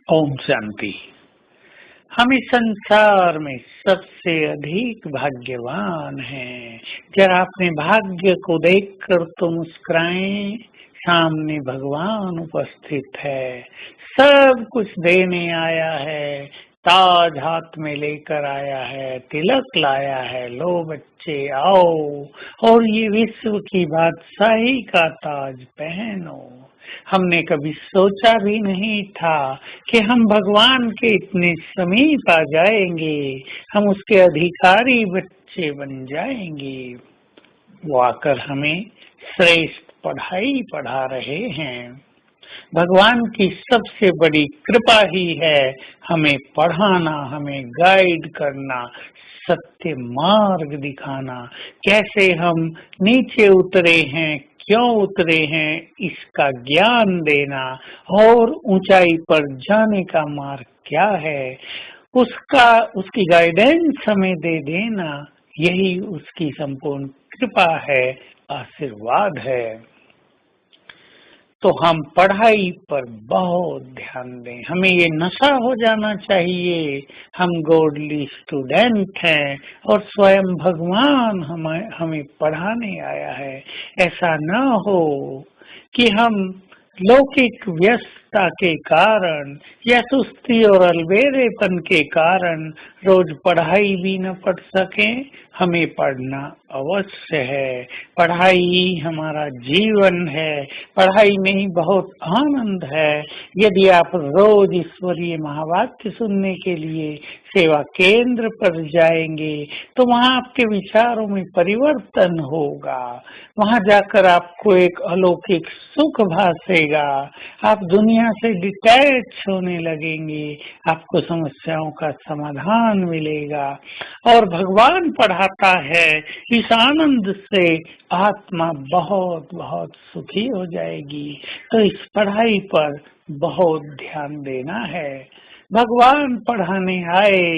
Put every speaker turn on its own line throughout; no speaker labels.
ओम शांति। हम इस संसार में सबसे अधिक भाग्यवान हैं। जरा अपने भाग्य को देखकर तो मुस्कुराएं। सामने भगवान उपस्थित है, सब कुछ देने आया है। ताज हाथ में लेकर आया है, तिलक लाया है। लो बच्चे आओ और ये विश्व की बादशाही का ताज पहनो। हमने कभी सोचा भी नहीं था कि हम भगवान के इतने समीप आ जाएंगे, हम उसके अधिकारी बच्चे बन जाएंगे। वो आकर हमें श्रेष्ठ पढ़ाई पढ़ा रहे हैं। भगवान की सबसे बड़ी कृपा ही है हमें पढ़ाना, हमें गाइड करना, सत्य मार्ग दिखाना। कैसे हम नीचे उतरे हैं, क्यों उतरे हैं, इसका ज्ञान देना और ऊंचाई पर जाने का मार्ग क्या है उसकी गाइडेंस हमें दे देना। यही उसकी संपूर्ण कृपा है, आशीर्वाद है। तो हम पढ़ाई पर बहुत ध्यान दें। हमें ये नशा हो जाना चाहिए हम गॉडली स्टूडेंट हैं और स्वयं भगवान हमें पढ़ाने आया है। ऐसा न हो कि हम लौकिक व्यस्तता के कारण या सुस्ती और अलबेलेपन के कारण रोज पढ़ाई भी न पढ़ सकें। हमें पढ़ना अवश्य है। पढ़ाई ही हमारा जीवन है। पढ़ाई में ही बहुत आनंद है। यदि आप रोज ईश्वरीय महावाक्य सुनने के लिए सेवा केंद्र पर जाएंगे तो वहाँ आपके विचारों में परिवर्तन होगा। वहाँ जाकर आपको एक अलौकिक सुख भासेगा। आप दुनिया से डिटैच होने लगेंगे। आपको समस्याओं का समाधान मिलेगा और भगवान पढ़ाता है। इस आनंद से आत्मा बहुत बहुत सुखी हो जाएगी। तो इस पढ़ाई पर बहुत ध्यान देना है। भगवान पढ़ाने आए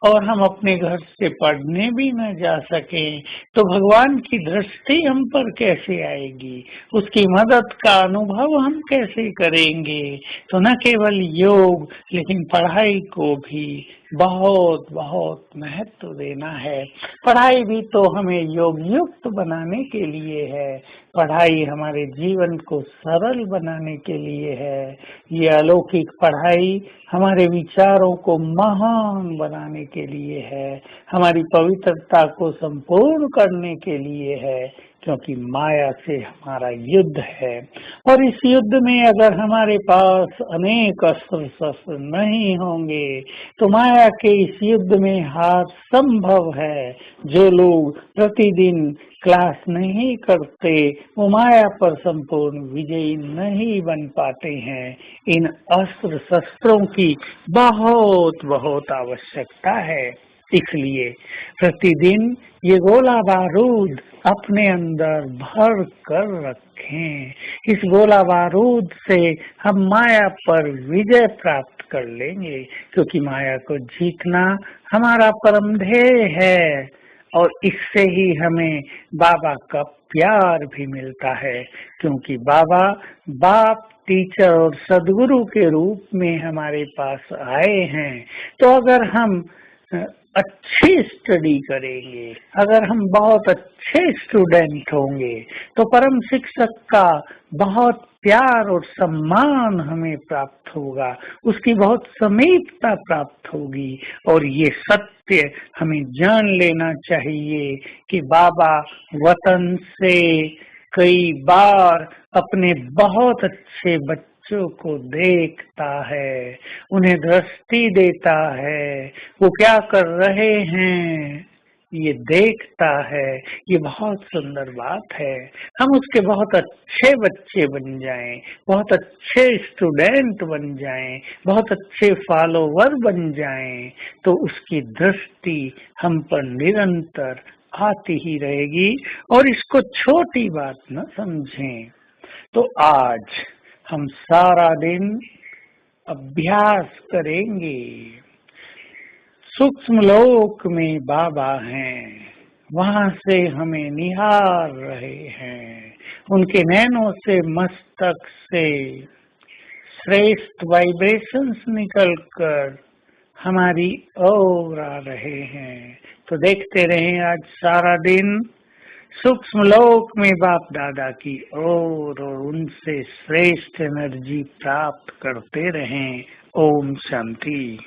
और हम अपने घर से पढ़ने भी न जा सकें तो भगवान की दृष्टि हम पर कैसे आएगी, उसकी मदद का अनुभव हम कैसे करेंगे। तो न केवल योग लेकिन पढ़ाई को भी बहुत बहुत महत्व देना है। पढ़ाई भी तो हमें योग युक्त बनाने के लिए है। पढ़ाई हमारे जीवन को सरल बनाने के लिए है। ये अलौकिक पढ़ाई हमारे विचारों को महान बनाने के लिए है। हमारी पवित्रता को संपूर्ण करने के लिए है, क्योंकि माया से हमारा युद्ध है। और इस युद्ध में अगर हमारे पास अनेक अस्त्र शस्त्र नहीं होंगे तो माया के इस युद्ध में हार संभव है। जो लोग प्रतिदिन क्लास नहीं करते वो माया पर संपूर्ण विजयी नहीं बन पाते हैं। इन अस्त्र शस्त्रों की बहुत बहुत आवश्यकता है। इसलिए प्रतिदिन ये गोला बारूद अपने अंदर भर कर रखें। इस गोला बारूद से हम माया पर विजय प्राप्त कर लेंगे, क्योंकि माया को जीतना हमारा परम ध्येय है। और इससे ही हमें बाबा का प्यार भी मिलता है, क्योंकि बाबा बाप, टीचर और सदगुरु के रूप में हमारे पास आए हैं। तो अगर हम अच्छी स्टडी करेंगे, अगर हम बहुत अच्छे स्टूडेंट होंगे तो परम शिक्षक का बहुत प्यार और सम्मान हमें प्राप्त होगा, उसकी बहुत समीपता प्राप्त होगी। और ये सत्य हमें जान लेना चाहिए कि बाबा वतन से कई बार अपने बहुत अच्छे बच्चों को देखता है, उन्हें दृष्टि देता है, वो क्या कर रहे हैं ये देखता है। ये बहुत सुंदर बात है। हम उसके बहुत अच्छे बच्चे बन जाएं, बहुत अच्छे स्टूडेंट बन जाएं, बहुत अच्छे फॉलोवर बन जाएं, तो उसकी दृष्टि हम पर निरंतर आती ही रहेगी। और इसको छोटी बात न समझें। तो आज हम सारा दिन अभ्यास करेंगे। सूक्ष्म लोक में बाबा हैं, वहां से हमें निहार रहे हैं। उनके नैनों से मस्तक से श्रेष्ठ वाइब्रेशंस निकलकर हमारी ओर आ रहे हैं। तो देखते रहें आज सारा दिन सूक्ष्म लोक में बाप दादा की ओर और उनसे श्रेष्ठ एनर्जी प्राप्त करते रहें। ओम शांति।